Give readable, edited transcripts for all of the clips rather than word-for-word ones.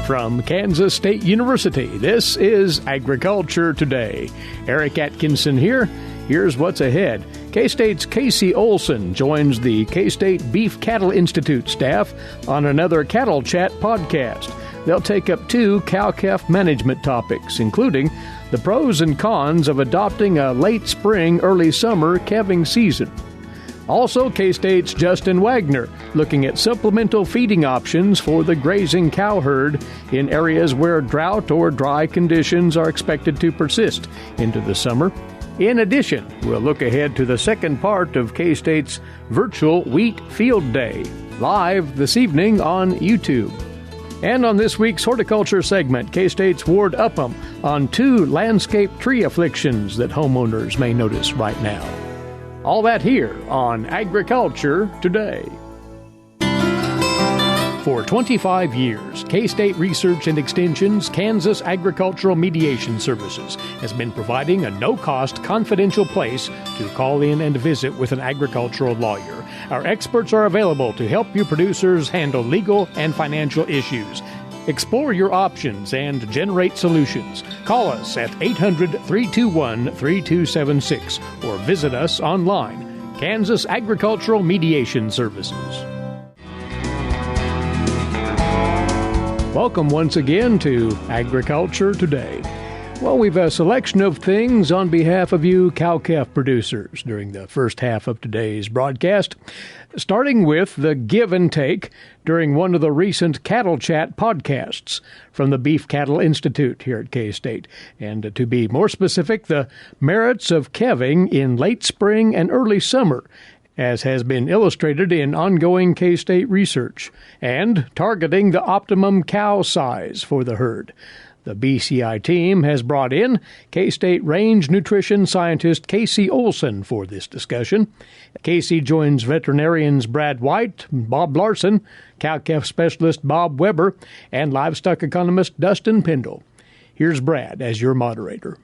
From Kansas State University, this is Agriculture Today. Eric Atkinson here. Here's what's ahead. K-State's K C Olson joins the K-State Beef Cattle Institute staff on another Cattle Chat podcast. They'll take up 2 cow-calf management topics, including the pros and cons of adopting a late spring, early summer calving season. Also, K-State's Justin Waggoner looking at supplemental feeding options for the grazing cow herd in areas where drought or dry conditions are expected to persist into the summer. In addition, we'll look ahead to the second part of K-State's virtual Wheat Field Day, live this evening on YouTube. And on this week's horticulture segment, K-State's Ward Upham on 2 landscape tree afflictions that homeowners may notice right now. All that here on Agriculture Today. For 25 years, K-State Research and Extension's Kansas Agricultural Mediation Services has been providing a no-cost, confidential place to call in and visit with an agricultural lawyer. Our experts are available to help you producers handle legal and financial issues. Explore your options and generate solutions. Call us at 800-321-3276 or visit us online. Kansas Agricultural Mediation Services. Welcome once again to Agriculture Today. Well, we've a selection of things on behalf of you cow-calf producers during the first half of today's broadcast, starting with the give and take during one of the recent Cattle Chat podcasts from the Beef Cattle Institute here at K-State. And to be more specific, the merits of calving in late spring and early summer, as has been illustrated in ongoing K-State research, and targeting the optimum cow size for the herd. The BCI team has brought in K-State range nutrition scientist K C Olson for this discussion. KC joins veterinarians Brad White, Bob Larson, cow-calf specialist Bob Weber, and livestock economist Dustin Pendle. Here's Brad as your moderator.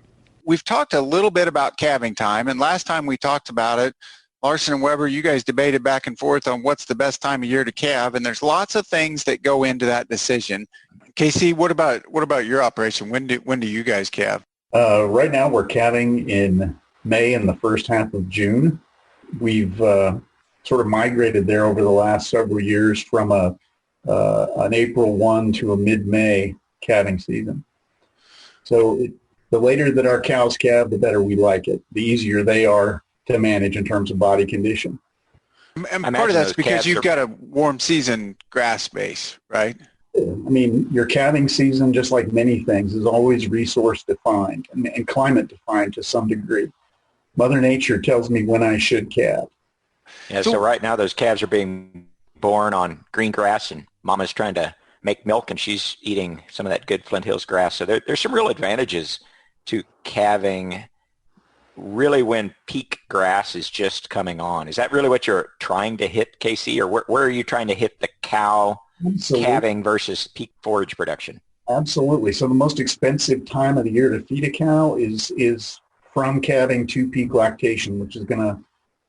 We've talked a little bit about calving time, and last time we talked about it, Larson and Weber, you guys debated back and forth on what's the best time of year to calve, and there's lots of things that go into that decision. KC, what about your operation? When do you guys calve? Right now we're calving in May and the first half of June. We've sort of migrated there over the last several years from an April 1 to a mid-May calving season. So the later that our cows calve, the better we like it. The easier they are to manage in terms of body condition. And part of that's because you've got a warm season grass base, right? I mean, your calving season, just like many things, is always resource defined and climate defined to some degree. Mother Nature tells me when I should calve. Yeah, so right now those calves are being born on green grass, and Mama's trying to make milk, and she's eating some of that good Flint Hills grass. So there's some real advantages to calving really when peak grass is just coming on. Is that really what you're trying to hit, KC, or where are you trying to hit the cow calving versus peak forage production? Absolutely. So the most expensive time of the year to feed a cow is from calving to peak lactation, which is going to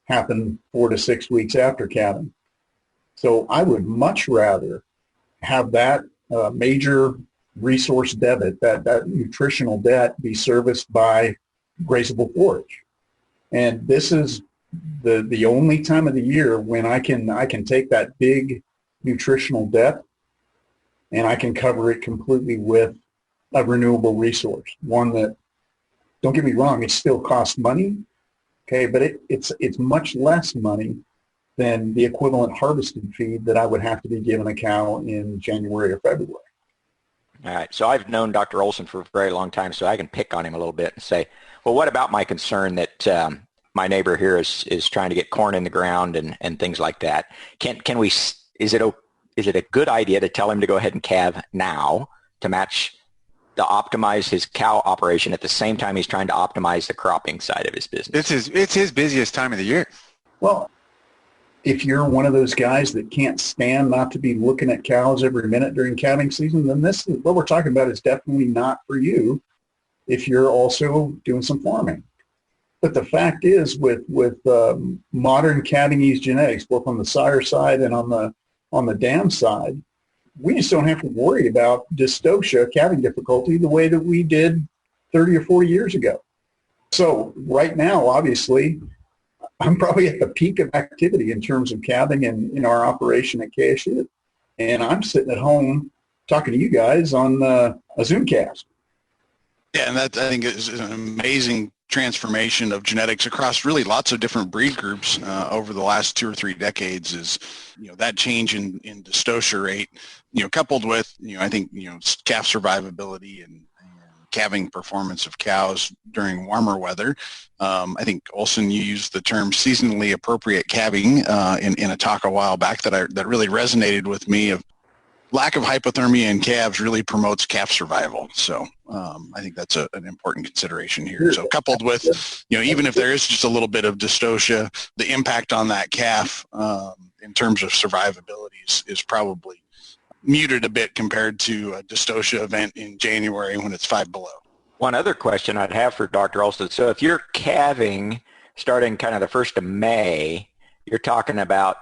happen 4 to 6 weeks after calving. So I would much rather have that major resource debit, that nutritional debt, be serviced by grazable forage. And this is the only time of the year when I can take that big nutritional debt and I can cover it completely with a renewable resource. One that, don't get me wrong, it still costs money, okay, but it's much less money than the equivalent harvested feed that I would have to be giving a cow in January or February. All right, so I've known Dr. Olson for a very long time, so I can pick on him a little bit and say, well, what about my concern that my neighbor here is trying to get corn in the ground and things like that? Can we? Is it a good idea to tell him to go ahead and calve now to optimize his cow operation at the same time he's trying to optimize the cropping side of his business? It's his busiest time of the year. Well, if you're one of those guys that can't stand not to be looking at cows every minute during calving season, then this is what we're talking about is definitely not for you if you're also doing some farming. But the fact is with modern calving ease genetics, both on the sire side and on the dam side, we just don't have to worry about dystocia, calving difficulty, the way that we did 30 or 40 years ago. So right now, obviously, I'm probably at the peak of activity in terms of calving in our operation at KSU. And I'm sitting at home talking to you guys on a Zoomcast. Yeah, and that, I think, is an amazing transformation of genetics across really lots of different breed groups over the last 2 or 3 decades. Is that change in dystocia rate, coupled with I think calf survivability and calving performance of cows during warmer weather. I think, Olson, you used the term seasonally appropriate calving in a talk a while back that really resonated with me. Of lack of hypothermia in calves really promotes calf survival. So I think that's an important consideration here. So coupled with, even if there is just a little bit of dystocia, the impact on that calf in terms of survivability is probably muted a bit compared to a dystocia event in January when it's 5 below. One other question I'd have for Dr. Olson. So if you're calving starting kind of the 1st of May, you're talking about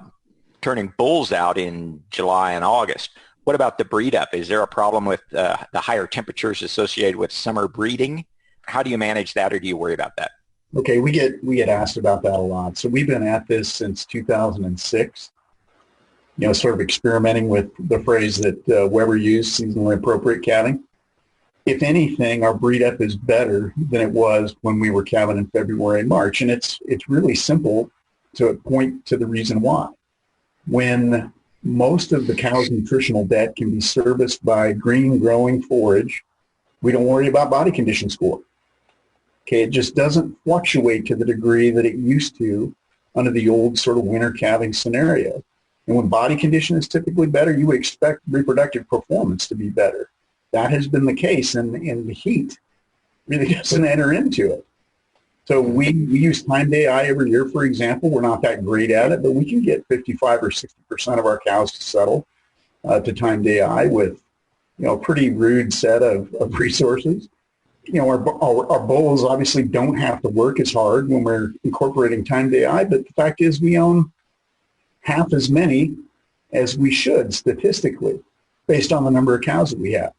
turning bulls out in July and August. What about the breed up? Is there a problem with the higher temperatures associated with summer breeding? How do you manage that, or do you worry about that? Okay, we get asked about that a lot. So we've been at this since 2006. Sort of experimenting with the phrase that Weber used, seasonally appropriate calving. If anything, our breed up is better than it was when we were calving in February and March. And it's really simple to point to the reason why. When most of the cow's nutritional debt can be serviced by green growing forage, we don't worry about body condition score. Okay, it just doesn't fluctuate to the degree that it used to under the old sort of winter calving scenario. And when body condition is typically better, you would expect reproductive performance to be better. That has been the case, and the heat really doesn't enter into it. So we use time day eye every year, for example. We're not that great at it, but we can get 55 or 60% of our cows to settle to time day eye with a pretty rude set of resources. Our bulls obviously don't have to work as hard when we're incorporating time day eye, but the fact is we own half as many as we should statistically based on the number of cows that we have.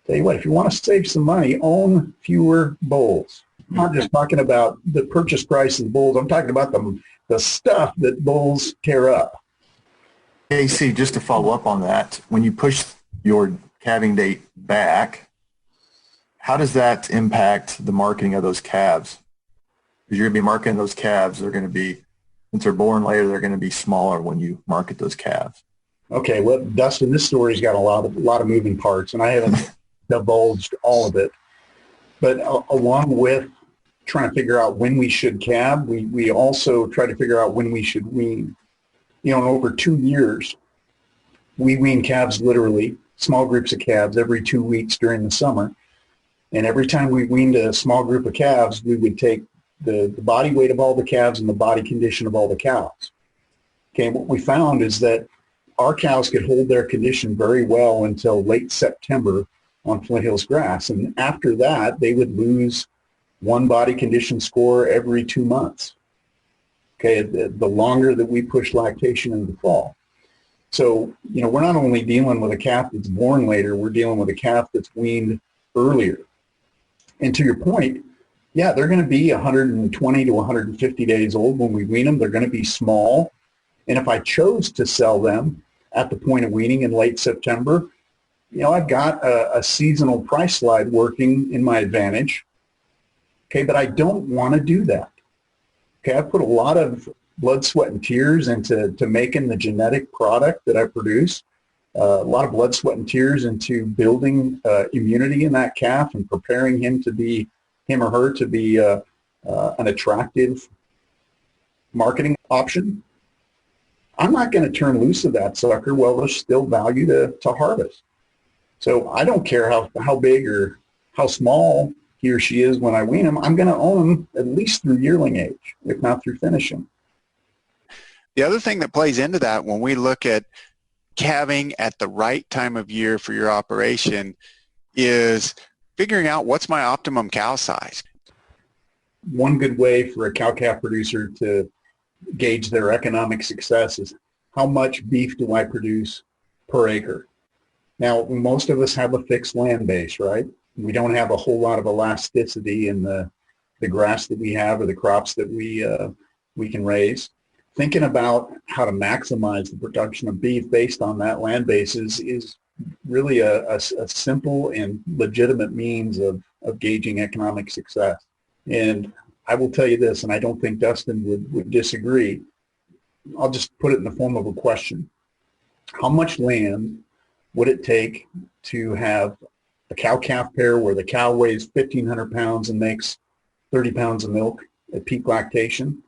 Tell you what, if you want to save some money, own fewer bulls. I'm not just talking about the purchase price of the bulls. I'm talking about the stuff that bulls tear up. KC, just to follow up on that, when you push your calving date back, how does that impact the marketing of those calves? Because you're going to be marketing those calves. They're going to be, since they're born later, they're going to be smaller when you market those calves. Okay, well, Dustin, this story's got a lot of moving parts, and I haven't divulged all of it. But along with trying to figure out when we should calve, we also try to figure out when we should wean. In over 2 years, we wean calves literally, small groups of calves, every 2 weeks during the summer. And every time we weaned a small group of calves, we would take the body weight of all the calves and the body condition of all the cows. Okay, what we found is that our cows could hold their condition very well until late September on Flint Hills grass. And after that, they would lose one body condition score every 2 months. Okay, the longer that we push lactation in the fall. So, we're not only dealing with a calf that's born later, we're dealing with a calf that's weaned earlier. And to your point, yeah, they're going to be 120 to 150 days old when we wean them. They're going to be small. And if I chose to sell them at the point of weaning in late September, I've got a seasonal price slide working in my advantage. Okay, but I don't want to do that. Okay, I put a lot of blood, sweat, and tears into making the genetic product that I produce. A lot of blood, sweat, and tears into building immunity in that calf and preparing him or her to be an attractive marketing option. I'm not going to turn loose of that sucker while there's still value to harvest. So I don't care how big or how small he or she is when I wean him. I'm going to own him at least through yearling age, if not through finishing. The other thing that plays into that when we look at calving at the right time of year for your operation is figuring out what's my optimum cow size. One good way for a cow-calf producer to gauge their economic success is how much beef do I produce per acre. Now, most of us have a fixed land base, right? We don't have a whole lot of elasticity in the grass that we have or the crops that we can raise. Thinking about how to maximize the production of beef based on that land base is really a simple and legitimate means of gauging economic success. And I will tell you this, and I don't think Dustin would disagree. I'll just put it in the form of a question. How much land would it take to have a cow-calf pair where the cow weighs 1,500 pounds and makes 30 pounds of milk at peak lactation?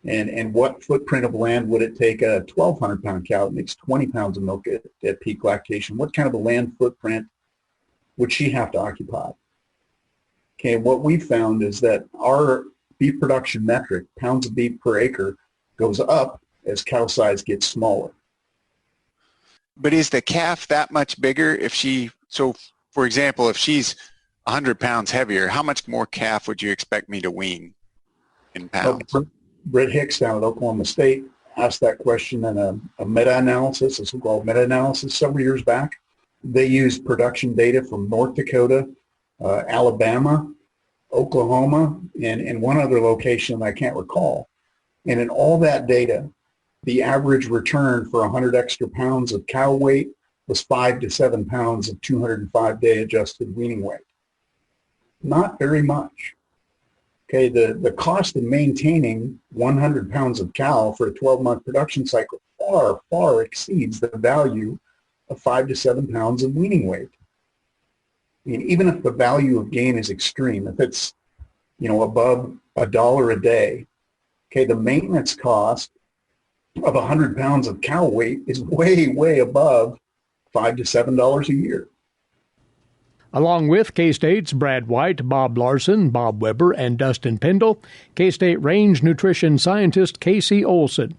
And what footprint of land would it take a 1,200-pound cow that makes 20 pounds of milk at peak lactation? What kind of a land footprint would she have to occupy? Okay, what we found is that our beef production metric, pounds of beef per acre, goes up as cow size gets smaller. But is the calf that much bigger so for example, if she's 100 pounds heavier, how much more calf would you expect me to wean in pounds? Brett Hicks down at Oklahoma State asked that question in a meta-analysis, a so-called meta-analysis several years back. They used production data from North Dakota, Alabama, Oklahoma, and one other location I can't recall. And in all that data, the average return for 100 extra pounds of cow weight was 5 to 7 pounds of 205-day adjusted weaning weight. Not very much. Okay, the cost of maintaining 100 pounds of cow for a 12-month production cycle far, far exceeds the value of 5 to 7 pounds of weaning weight. I mean, even if the value of gain is extreme, if it's, above $1 a day, okay, the maintenance cost of 100 pounds of cow weight is way, way above $5 to $7 a year. Along with K-State's Brad White, Bob Larson, Bob Weber, and Dustin Pendle, K-State range nutrition scientist K C Olson.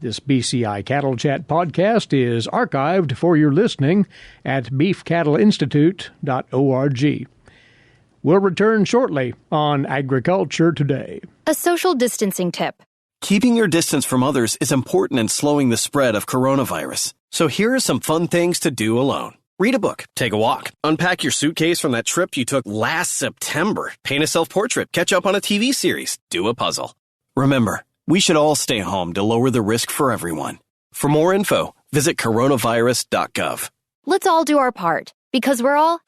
This BCI Cattle Chat podcast is archived for your listening at beefcattleinstitute.org. We'll return shortly on Agriculture Today. A social distancing tip. Keeping your distance from others is important in slowing the spread of coronavirus. So here are some fun things to do alone. Read a book, take a walk, unpack your suitcase from that trip you took last September, paint a self-portrait, catch up on a TV series, do a puzzle. Remember, we should all stay home to lower the risk for everyone. For more info, visit coronavirus.gov. Let's all do our part, because we're all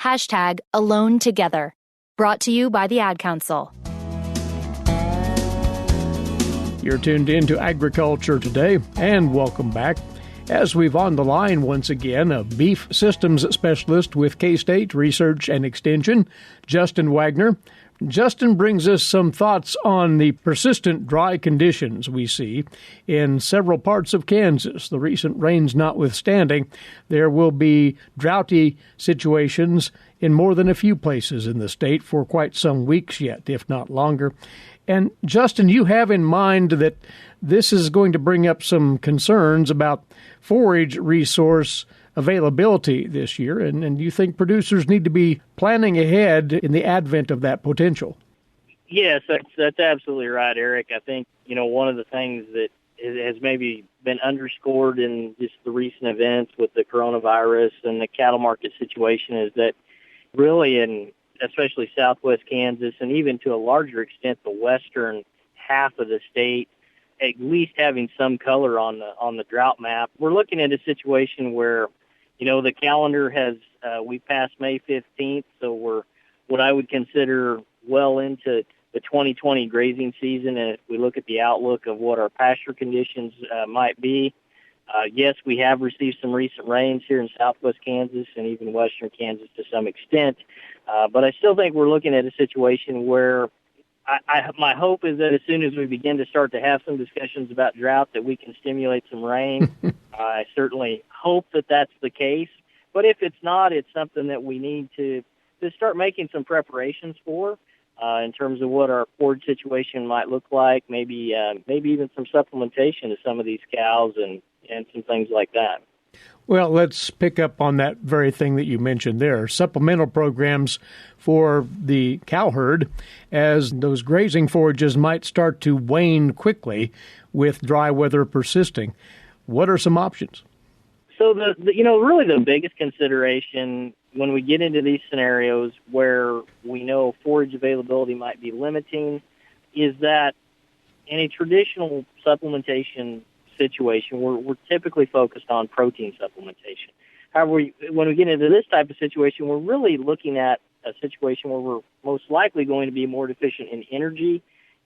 #alone together. Brought to you by the Ad Council. You're tuned in to Agriculture Today, and welcome back. As we've on the line once again, a beef systems specialist with K-State Research and Extension, Justin Waggoner. Justin brings us some thoughts on the persistent dry conditions we see in several parts of Kansas. The recent rains notwithstanding, there will be droughty situations in more than a few places in the state for quite some weeks yet, if not longer. And Justin, you have in mind that this is going to bring up some concerns about forage resource availability this year, and you think producers need to be planning ahead in the advent of that potential. Yes, that's absolutely right, Eric. I think, one of the things that has maybe been underscored in just the recent events with the coronavirus and the cattle market situation is that really in especially southwest Kansas and even to a larger extent the western half of the state, at least having some color on the drought map. We're looking at a situation where, the calendar has, we passed May 15th, so we're what I would consider well into the 2020 grazing season. And if we look at the outlook of what our pasture conditions might be, yes, we have received some recent rains here in southwest Kansas and even western Kansas to some extent. But I still think we're looking at a situation where my hope is that as soon as we begin to start to have some discussions about drought, that we can stimulate some rain. I certainly hope that that's the case. But if it's not, it's something that we need to start making some preparations for in terms of what our forage situation might look like, maybe even some supplementation to some of these cows and some things like that. Well, let's pick up on that very thing that you mentioned there, supplemental programs for the cow herd, as those grazing forages might start to wane quickly with dry weather persisting. What are some options? So really the biggest consideration when we get into these scenarios where we know forage availability might be limiting is that in a traditional supplementation situation, we're typically focused on protein supplementation. However, when we get into this type of situation, we're really looking at a situation where we're most likely going to be more deficient in energy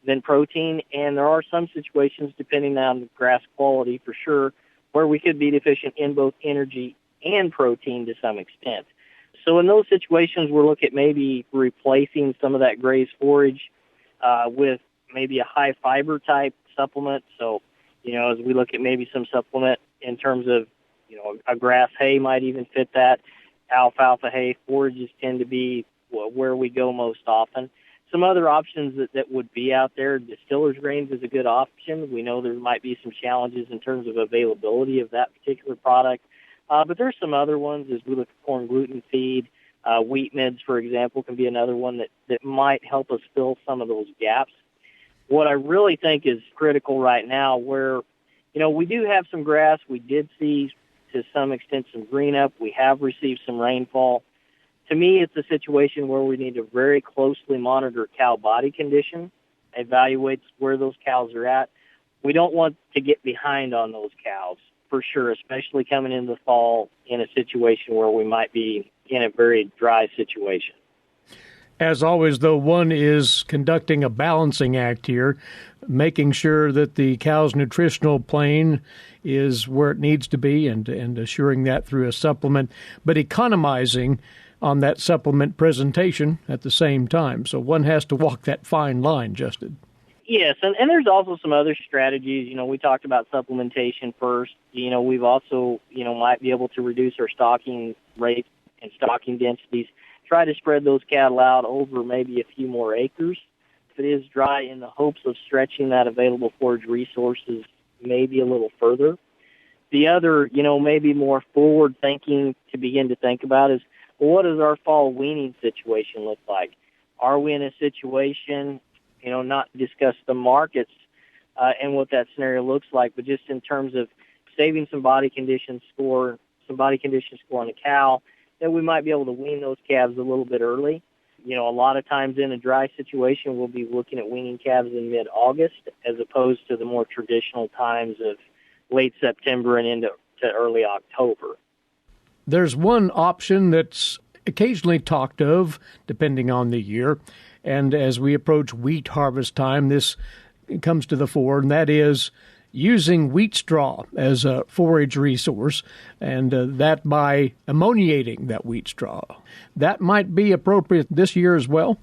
than protein, and there are some situations, depending on the grass quality for sure, where we could be deficient in both energy and protein to some extent. So in those situations, we'll look at maybe replacing some of that grazed forage with maybe a high fiber type supplement. So, as we look at maybe some supplement in terms of, a grass hay might even fit that. Alfalfa hay forages tend to be where we go most often. Some other options that would be out there, distiller's grains is a good option. We know there might be some challenges in terms of availability of that particular product. But there's some other ones as we look at corn gluten feed. Wheat mids, for example, can be another one that might help us fill some of those gaps. What I really think is critical right now where, we do have some grass. We did see to some extent some green up. We have received some rainfall. To me, it's a situation where we need to very closely monitor cow body condition, evaluate where those cows are at. We don't want to get behind on those cows, for sure, especially coming into the fall in a situation where we might be in a very dry situation. As always, though, one is conducting a balancing act here, making sure that the cow's nutritional plane is where it needs to be and assuring that through a supplement, but economizing on that supplement presentation at the same time. So one has to walk that fine line, Justin. Yes, and there's also some other strategies. We talked about supplementation first. We've also, might be able to reduce our stocking rate and stocking densities, try to spread those cattle out over maybe a few more acres if it is dry, in the hopes of stretching that available forage resources maybe a little further. The other, maybe more forward thinking to begin to think about is, well, what does our fall weaning situation look like? Are we in a situation, not to discuss the markets and what that scenario looks like, but just in terms of saving some body condition score on a cow, that we might be able to wean those calves a little bit early. A lot of times in a dry situation, we'll be looking at weaning calves in mid-August as opposed to the more traditional times of late September and into early October. There's one option that's occasionally talked of, depending on the year, and as we approach wheat harvest time, this comes to the fore, and that is using wheat straw as a forage resource, and that by ammoniating that wheat straw. That might be appropriate this year as well?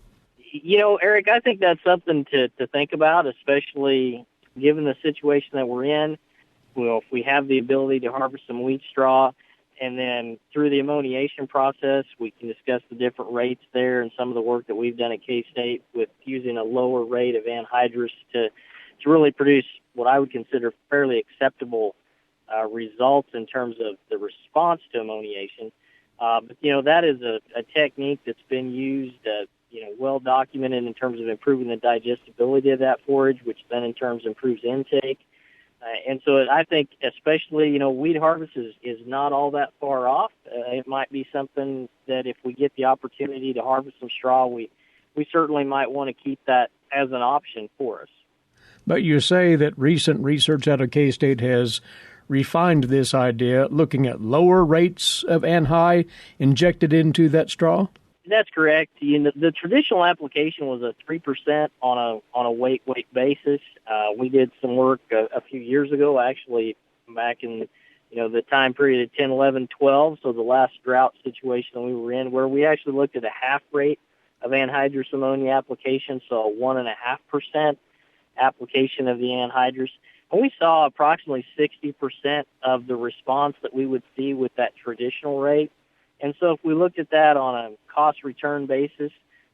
Eric, I think that's something to think about, especially given the situation that we're in. Well, if we have the ability to harvest some wheat straw, and then through the ammoniation process, we can discuss the different rates there and some of the work that we've done at K-State with using a lower rate of anhydrous to really produce what I would consider fairly acceptable results in terms of the response to ammoniation. But that is a technique that's been used, well documented in terms of improving the digestibility of that forage, which then in turn improves intake. And so I think especially, wheat harvest is not all that far off. It might be something that if we get the opportunity to harvest some straw, we certainly might want to keep that as an option for us. But you say that recent research out of K-State has refined this idea, looking at lower rates of anhydrous injected into that straw? That's correct. The traditional application was a 3% on a weight basis. We did some work a few years ago, actually back in the time period of 10, 11, 12, so the last drought situation we were in, where we actually looked at a half rate of anhydrous ammonia application, so a 1.5% application of the anhydrous. And we saw approximately 60% of the response that we would see with that traditional rate. And so if we looked at that on a cost-return basis,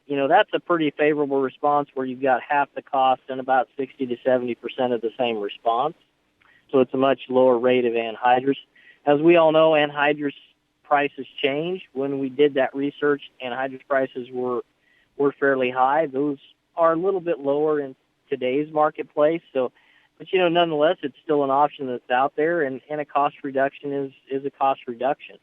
that's a pretty favorable response where you've got half the cost and about 60 to 70% of the same response. So it's a much lower rate of anhydrous. As we all know, anhydrous prices change. When we did that research, anhydrous prices were fairly high. Those are a little bit lower in today's marketplace. So But, nonetheless, it's still an option that's out there, and a cost reduction is a cost reduction.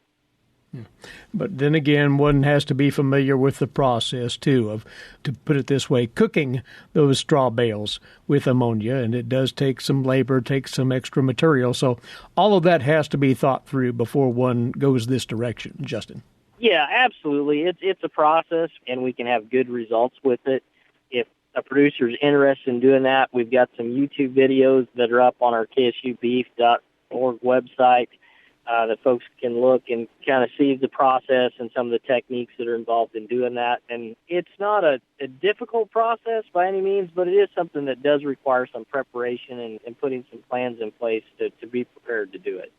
But then again, one has to be familiar with the process, too, of, to put it this way, cooking those straw bales with ammonia, and it does take some labor, takes some extra material. So all of that has to be thought through before one goes this direction. Justin? Yeah, absolutely. It's a process, and we can have good results with it. If a producer is interested in doing that, we've got some YouTube videos that are up on our ksubeef.org website. That folks can look and kind of see the process and some of the techniques that are involved in doing that. And it's not a difficult process by any means, but it is something that does require some preparation and putting some plans in place to be prepared to do it.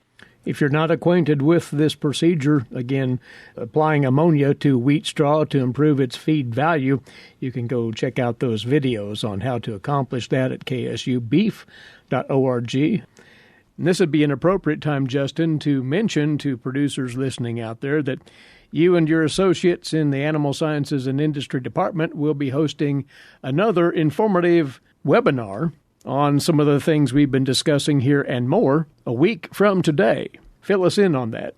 If you're not acquainted with this procedure, again, applying ammonia to wheat straw to improve its feed value, you can go check out those videos on how to accomplish that at ksubeef.org. And this would be an appropriate time, Justin, to mention to producers listening out there that you and your associates in the Animal Sciences and Industry Department will be hosting another informative webinar on some of the things we've been discussing here and more a week from today. Fill us in on that.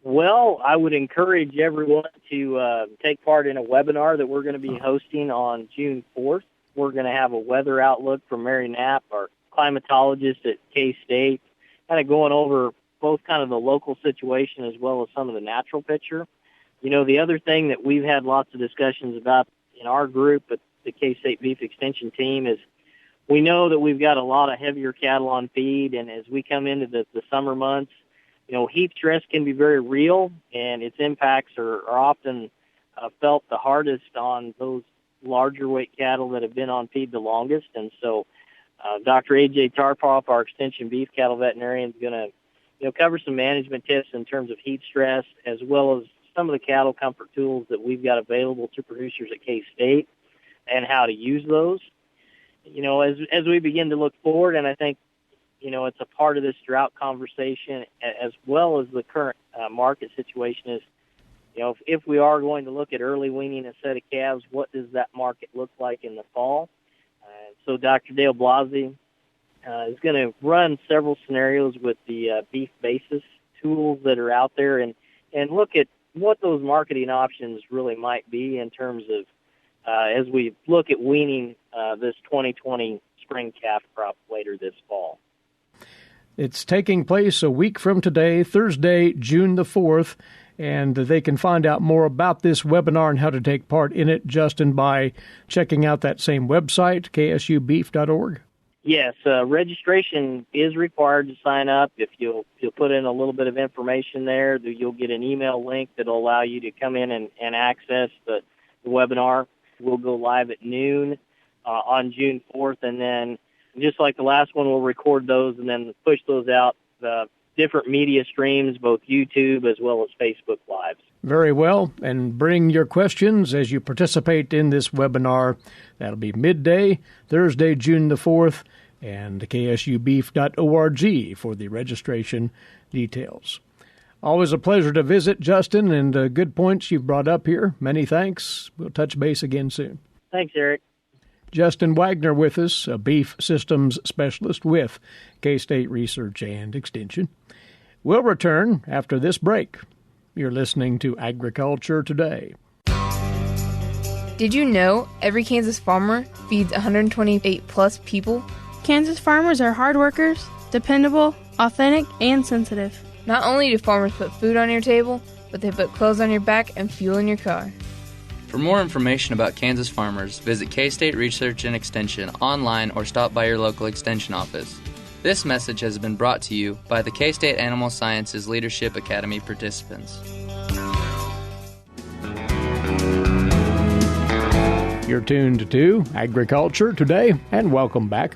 Well, I would encourage everyone to take part in a webinar that we're going to be hosting on June 4th. We're going to have a weather outlook from Mary Knapp, our climatologist at K-State, kind of going over both kind of the local situation as well as some of the natural picture. The other thing that we've had lots of discussions about in our group at the K-State Beef Extension team is we know that we've got a lot of heavier cattle on feed, and as we come into the summer months, heat stress can be very real, and its impacts are often felt the hardest on those larger weight cattle that have been on feed the longest. And so Dr. A.J. Tarpoff, our extension beef cattle veterinarian, is going to cover some management tips in terms of heat stress, as well as some of the cattle comfort tools that we've got available to producers at K-State and how to use those. As we begin to look forward, and I think, it's a part of this drought conversation as well as the current market situation is, if we are going to look at early weaning a set of calves, what does that market look like in the fall? So Dr. Dale Blasi is going to run several scenarios with the beef basis tools that are out there and look at what those marketing options really might be in terms of as we look at weaning this 2020 spring calf crop later this fall. It's taking place a week from today, Thursday, June the 4th, and they can find out more about this webinar and how to take part in it, Justin, by checking out that same website, ksubeef.org. Yes, registration is required to sign up. If you'll put in a little bit of information there, you'll get an email link that will allow you to come in and access the webinar. We'll go live at noon on June 4th, and then just like the last one, we'll record those and then push those out the different media streams, both YouTube as well as Facebook Lives. Very well, and bring your questions as you participate in this webinar. That'll be midday, Thursday, June the 4th, and ksubeef.org for the registration details. Always a pleasure to visit, Justin, and good points you've brought up here. Many thanks. We'll touch base again soon. Thanks, Eric. Justin Waggoner with us, a beef systems specialist with K-State Research and Extension. We'll return after this break. You're listening to Agriculture Today. Did you know every Kansas farmer feeds 128 plus people? Kansas farmers are hard workers, dependable, authentic, and sensitive. Not only do farmers put food on your table, but they put clothes on your back and fuel in your car. For more information about Kansas farmers, visit K-State Research and Extension online or stop by your local Extension office. This message has been brought to you by the K-State Animal Sciences Leadership Academy participants. You're tuned to Agriculture Today, and welcome back.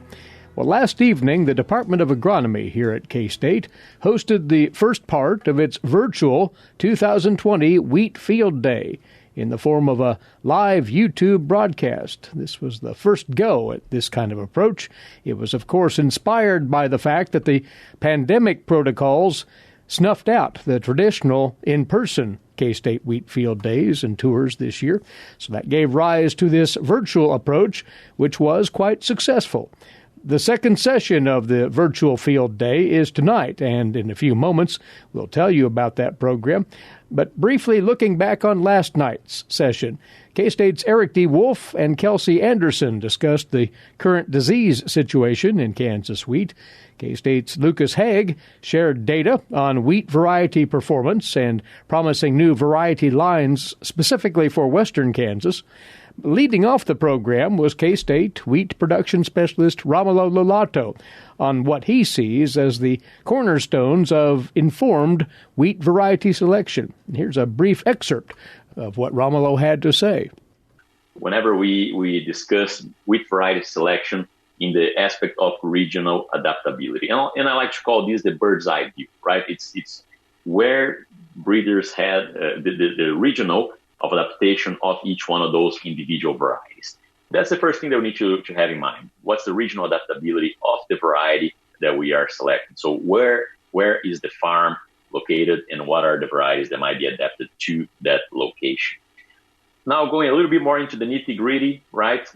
Well, last evening, the Department of Agronomy here at K-State hosted the first part of its virtual 2020 Wheat Field Day in the form of a live YouTube broadcast. This was the first go at this kind of approach. It was, of course, inspired by the fact that the pandemic protocols snuffed out the traditional in-person K-State Wheat Field Days and tours this year. So that gave rise to this virtual approach, which was quite successful. The second session of the virtual field day is tonight, and in a few moments we'll tell you about that program. But briefly looking back on last night's session, K-State's Eric D. Wolf and Kelsey Anderson discussed the current disease situation in Kansas wheat. K-State's Lucas Haig shared data on wheat variety performance and promising new variety lines specifically for western Kansas. Leading off the program was K-State wheat production specialist Romulo Lollato on what he sees as the cornerstones of informed wheat variety selection. Here's a brief excerpt of what Romulo had to say. Whenever we discuss wheat variety selection in the aspect of regional adaptability, and I like to call this the bird's eye view, right? It's where breeders had the regional of adaptation of each one of those individual varieties. That's the first thing that we need to have in mind. What's the regional adaptability of the variety that we are selecting? So where is the farm located, and what are the varieties that might be adapted to that location? Now, going a little bit more into the nitty-gritty, right?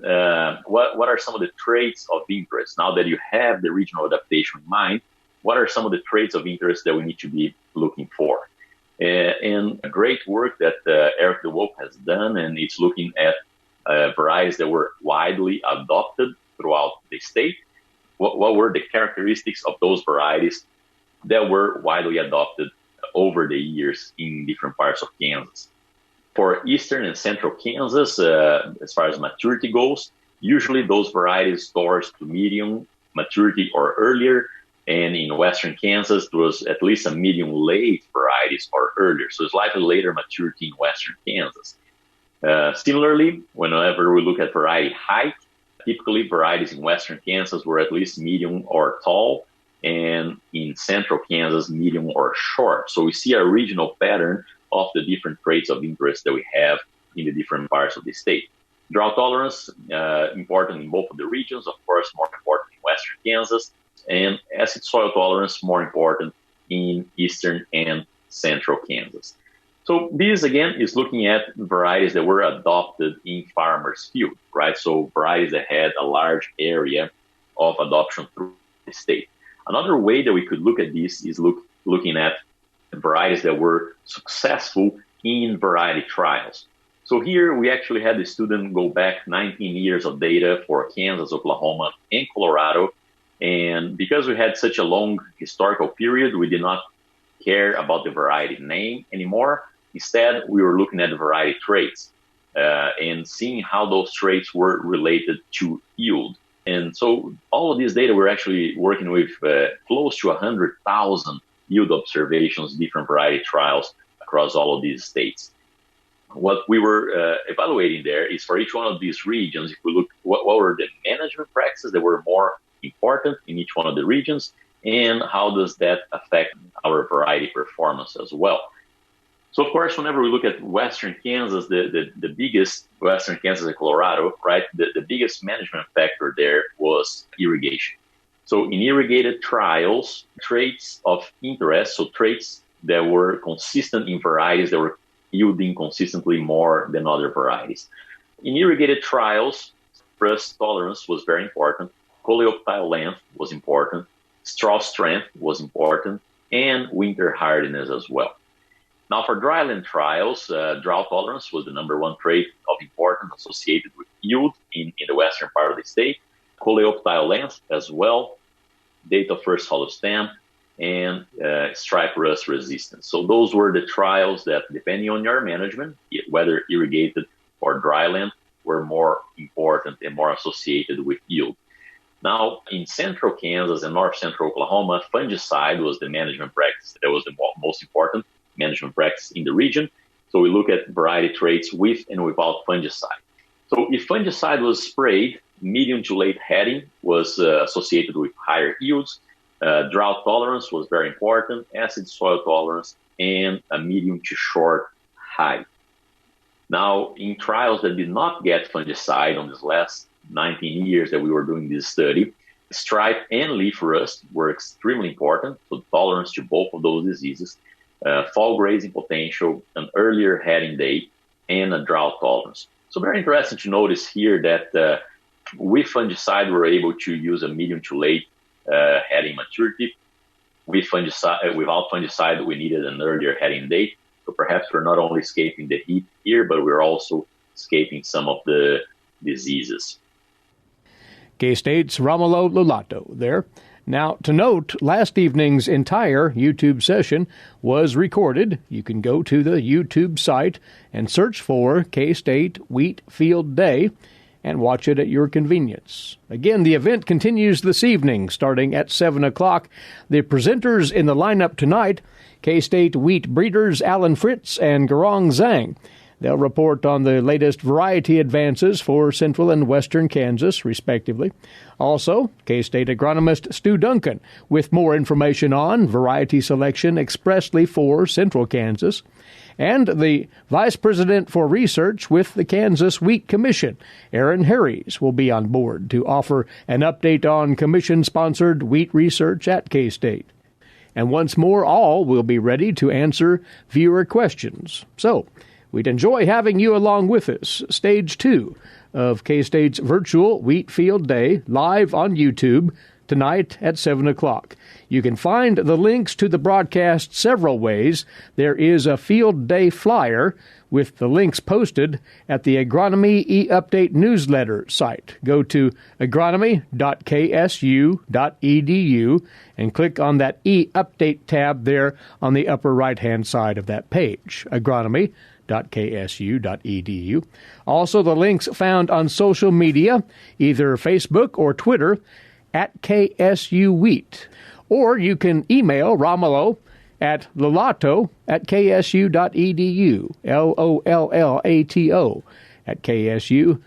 What are some of the traits of interest? Now that you have the regional adaptation in mind, what are some of the traits of interest that we need to be looking for? And great work that Eric DeWolf has done, and it's looking at varieties that were widely adopted throughout the state. What were the characteristics of those varieties that were widely adopted over the years in different parts of Kansas? For eastern and central Kansas, as far as maturity goes, usually those varieties towards to medium maturity or earlier. And in western Kansas, there was at least a medium late varieties or earlier. So it's slightly later maturity in western Kansas. Similarly, whenever we look at variety height, typically varieties in western Kansas were at least medium or tall, and in central Kansas, medium or short. So we see a regional pattern of the different traits of interest that we have in the different parts of the state. Drought tolerance, important in both of the regions, of course, more important in western Kansas, and acid soil tolerance, more important in eastern and central Kansas. So this, again, is looking at varieties that were adopted in farmers' field, right? So varieties that had a large area of adoption through the state. Another way that we could look at this is looking at varieties that were successful in variety trials. So here we actually had the student go back 19 years of data for Kansas, Oklahoma, and Colorado. And because we had such a long historical period, we did not care about the variety name anymore. Instead, we were looking at the variety traits and seeing how those traits were related to yield. And so all of this data, we're actually working with close to 100,000 yield observations, different variety trials across all of these states. What we were evaluating there is for each one of these regions, if we look what were the management practices that were more important in each one of the regions, and how does that affect our variety performance as well. So, of course, whenever we look at western Kansas, the biggest, western Kansas and Colorado, right, the biggest management factor there was irrigation. So in irrigated trials, traits of interest, so traits that were consistent in varieties that were yielding consistently more than other varieties. In irrigated trials, frost tolerance was very important. Coleoptile length was important, straw strength was important, and winter hardiness as well. Now for dryland trials, drought tolerance was the number one trait of importance associated with yield in the western part of the state. Coleoptile length as well, date of first hollow stem, and stripe rust resistance. So those were the trials that, depending on your management, whether irrigated or dryland, were more important and more associated with yield. Now, in central Kansas and north central Oklahoma, fungicide was the management practice that was the most important management practice in the region. So we look at variety traits with and without fungicide. So if fungicide was sprayed, medium to late heading was associated with higher yields. Drought tolerance was very important, acid soil tolerance, and a medium to short height. Now, in trials that did not get fungicide on this last 19 years that we were doing this study, stripe and leaf rust were extremely important, so tolerance to both of those diseases, fall grazing potential, an earlier heading date, and a drought tolerance. So very interesting to notice here that With fungicide, we're able to use a medium to late heading maturity. With fungicide, without fungicide, we needed an earlier heading date. So perhaps we're not only escaping the heat here, but we're also escaping some of the diseases. K-State's Romulo Lollato there. Now, to note, last evening's entire YouTube session was recorded. You can go to the YouTube site and search for K-State Wheat Field Day and watch it at your convenience. Again, the event continues this evening, starting at 7 o'clock. The presenters in the lineup tonight, K-State wheat breeders Alan Fritz and Garong Zhang. They'll report on the latest variety advances for central and western Kansas, respectively. Also, K-State agronomist Stu Duncan with more information on variety selection expressly for central Kansas. And the Vice President for Research with the Kansas Wheat Commission, Aaron Harries, will be on board to offer an update on Commission-sponsored wheat research at K-State. And once more, all will be ready to answer viewer questions. So, we'd enjoy having you along with us. Stage 2 of K-State's virtual Wheat Field Day live on YouTube tonight at 7 o'clock. You can find the links to the broadcast several ways. There is a Field Day flyer with the links posted at the Agronomy e-Update newsletter site. Go to agronomy.ksu.edu and click on that e-Update tab there on the upper right-hand side of that page. Agronomy.ksu.edu. Also, the links found on social media, either Facebook or Twitter, at KSU Wheat. Or you can email Romulo at Lollato at ksu.edu, Lollato at ksu.edu.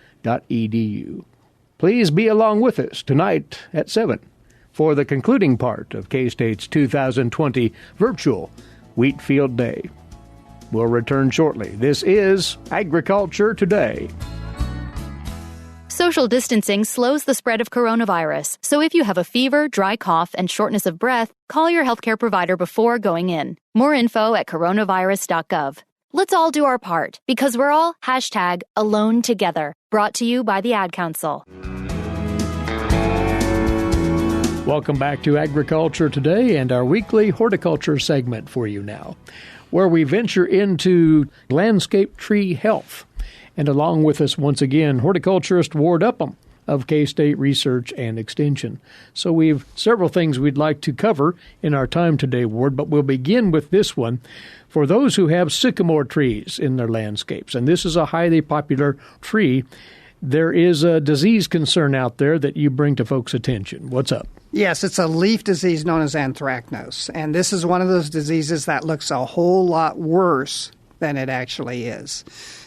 Please be along with us tonight at 7 for the concluding part of K-State's 2020 virtual Wheat Field Day. We'll return shortly. This is Agriculture Today. Social distancing slows the spread of coronavirus, so if you have a fever, dry cough, and shortness of breath, call your healthcare provider before going in. More info at coronavirus.gov. Let's all do our part, because we're all #AloneTogether. Brought to you by the Ad Council. Welcome back to Agriculture Today and our weekly horticulture segment for you now, where we venture into landscape tree health. And along with us once again, horticulturist Ward Upham of K-State Research and Extension. So we've several things we'd like to cover in our time today, Ward, but we'll begin with this one. For those who have sycamore trees in their landscapes, and this is a highly popular tree, there is a disease concern out there that you bring to folks' attention. What's up? Yes, it's a leaf disease known as anthracnose. And this is one of those diseases that looks a whole lot worse than it actually is.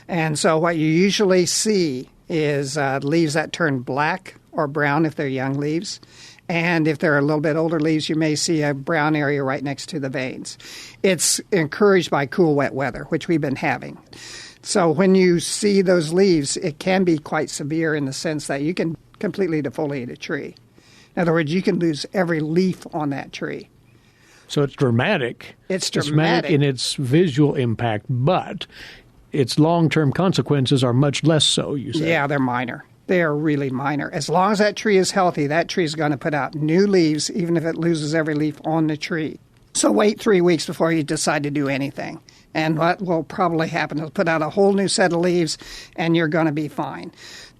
And so what you usually see is leaves that turn black or brown if they're young leaves. And if they're a little bit older leaves, you may see a brown area right next to the veins. It's encouraged by cool, wet weather, which we've been having. So when you see those leaves, it can be quite severe in the sense that you can completely defoliate a tree. In other words, you can lose every leaf on that tree. So it's dramatic. It's dramatic in its visual impact, but its long-term consequences are much less so, you say. Yeah, they're minor. They are really minor. As long as that tree is healthy, that tree is going to put out new leaves, even if it loses every leaf on the tree. So wait 3 weeks before you decide to do anything. And what will probably happen is put out a whole new set of leaves, and you're going to be fine.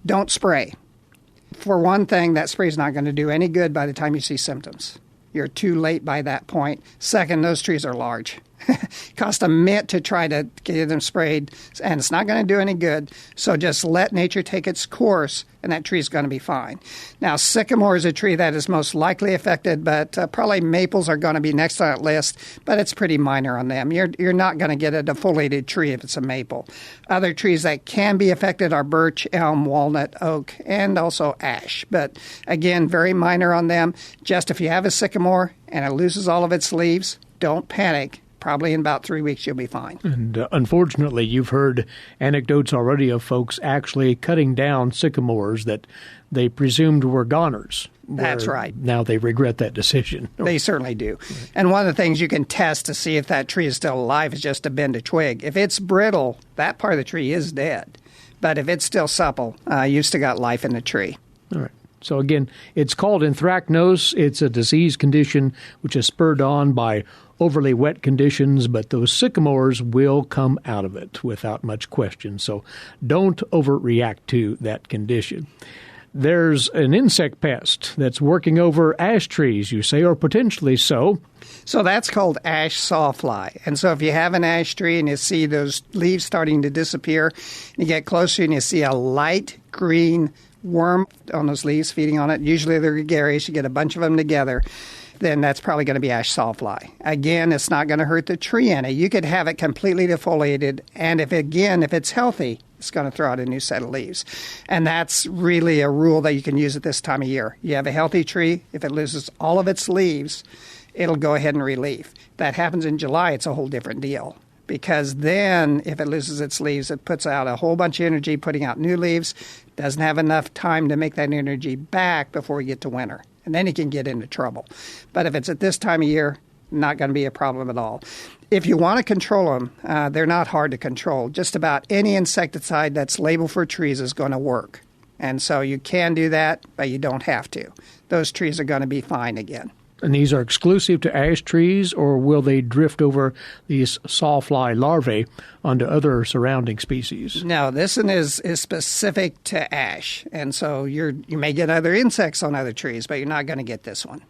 Don't spray. For one thing, that spray is not going to do any good by the time you see symptoms. You're too late by that point. Second, those trees are large. It costs a mint to try to get them sprayed, and it's not going to do any good. So just let nature take its course, and that tree is going to be fine. Now, sycamore is a tree that is most likely affected, but probably maples are going to be next on that list, but it's pretty minor on them. You're not going to get a defoliated tree if it's a maple. Other trees that can be affected are birch, elm, walnut, oak, and also ash. But again, very minor on them. Just if you have a sycamore and it loses all of its leaves, don't panic. Probably in about 3 weeks, you'll be fine. And unfortunately, you've heard anecdotes already of folks actually cutting down sycamores that they presumed were goners. That's right. Now they regret that decision. They certainly do. And one of the things you can test to see if that tree is still alive is just to bend a twig. If it's brittle, that part of the tree is dead. But if it's still supple, you've still got life in the tree. All right. So again, it's called anthracnose. It's a disease condition which is spurred on by overly wet conditions, but those sycamores will come out of it without much question. So don't overreact to that condition. There's an insect pest that's working over ash trees, you say, or potentially so. So that's called ash sawfly. And so if you have an ash tree and you see those leaves starting to disappear, you get closer and you see a light green worm on those leaves feeding on it. Usually they're gregarious. You get a bunch of them together. Then that's probably going to be ash sawfly. Again, it's not going to hurt the tree any. You could have it completely defoliated, and if it's healthy, it's going to throw out a new set of leaves. And that's really a rule that you can use at this time of year. You have a healthy tree. If it loses all of its leaves, it'll go ahead and releaf. If that happens in July, it's a whole different deal. Because then, if it loses its leaves, it puts out a whole bunch of energy putting out new leaves, doesn't have enough time to make that energy back before we get to winter. And then you can get into trouble. But if it's at this time of year, not going to be a problem at all. If you want to control them, they're not hard to control. Just about any insecticide that's labeled for trees is going to work. And so you can do that, but you don't have to. Those trees are going to be fine again. And these are exclusive to ash trees, or will they drift over these sawfly larvae onto other surrounding species? No, this one is specific to ash. And so you may get other insects on other trees, but you're not going to get this one.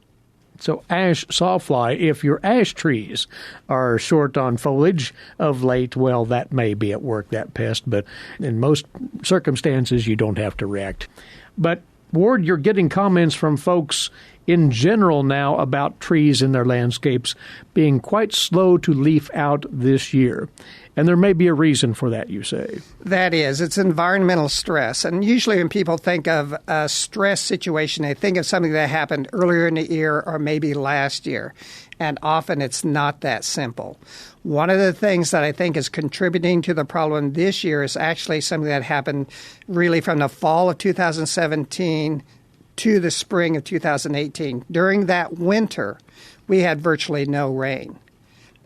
So ash sawfly, if your ash trees are short on foliage of late, well, that may be at work, that pest. But in most circumstances, you don't have to react. But, Ward, you're getting comments from folks in general now about trees in their landscapes being quite slow to leaf out this year. And there may be a reason for that, you say. That is. It's environmental stress. And usually when people think of a stress situation, they think of something that happened earlier in the year or maybe last year. And often it's not that simple. One of the things that I think is contributing to the problem this year is actually something that happened really from the fall of 2017 to the spring of 2018. During that winter, we had virtually no rain.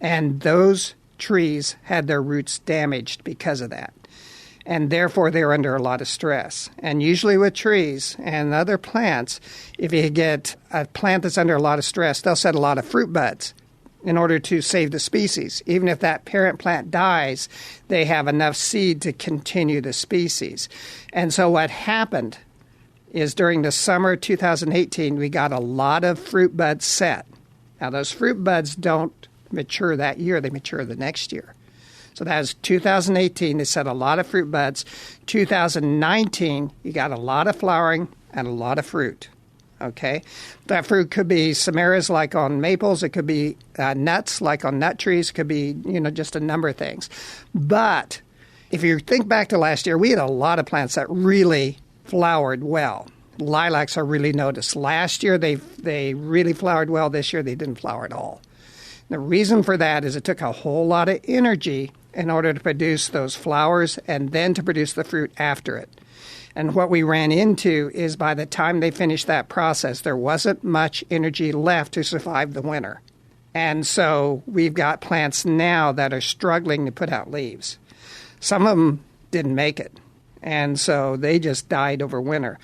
And those trees had their roots damaged because of that. And therefore, they're under a lot of stress. And usually with trees and other plants, if you get a plant that's under a lot of stress, they'll set a lot of fruit buds in order to save the species. Even if that parent plant dies, they have enough seed to continue the species. And so what happened is during the summer of 2018, we got a lot of fruit buds set. Now, those fruit buds don't mature that year. They mature the next year. So that was 2018. They set a lot of fruit buds. 2019, you got a lot of flowering and a lot of fruit. Okay? That fruit could be samaras like on maples. It could be nuts like on nut trees. It could be, just a number of things. But if you think back to last year, we had a lot of plants that really flowered well. Lilacs are really noticed. Last year, they really flowered well. This year, they didn't flower at all. The reason for that is it took a whole lot of energy in order to produce those flowers and then to produce the fruit after it. And what we ran into is by the time they finished that process, there wasn't much energy left to survive the winter. And so we've got plants now that are struggling to put out leaves. Some of them didn't make it. And so they just died over winter.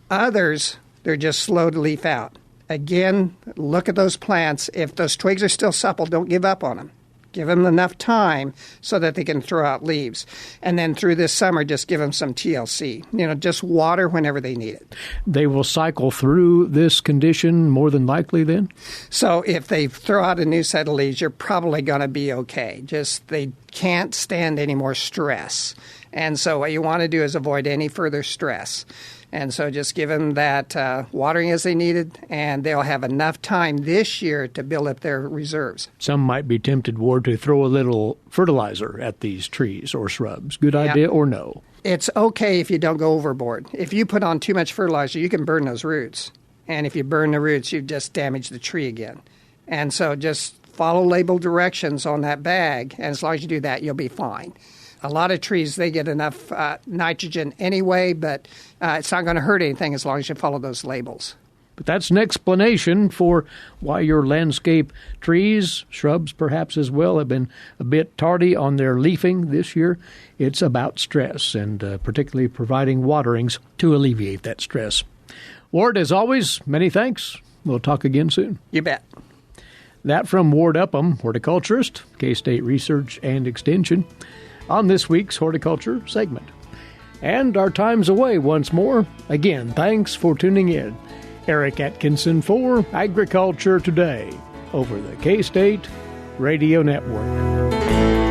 Others, they're just slow to leaf out. Again, look at those plants. If those twigs are still supple, don't give up on them. Give them enough time so that they can throw out leaves. And then through this summer, just give them some TLC. Just water whenever they need it. They will cycle through this condition more than likely then? So if they throw out a new set of leaves, you're probably going to be okay. Just they can't stand any more stress. And so what you want to do is avoid any further stress. And so just give them that watering as they needed, and they'll have enough time this year to build up their reserves. Some might be tempted, Ward, to throw a little fertilizer at these trees or shrubs. Good idea or no? It's okay if you don't go overboard. If you put on too much fertilizer, you can burn those roots. And if you burn the roots, you've just damaged the tree again. And so just follow label directions on that bag, and as long as you do that, you'll be fine. A lot of trees, they get enough nitrogen anyway, but it's not going to hurt anything as long as you follow those labels. But that's an explanation for why your landscape trees, shrubs perhaps as well, have been a bit tardy on their leafing this year. It's about stress and particularly providing waterings to alleviate that stress. Ward, as always, many thanks. We'll talk again soon. You bet. That from Ward Upham, horticulturist, K-State Research and Extension, on this week's horticulture segment. And our time's away once more. Again, thanks for tuning in. Eric Atkinson for Agriculture Today over the K-State Radio Network.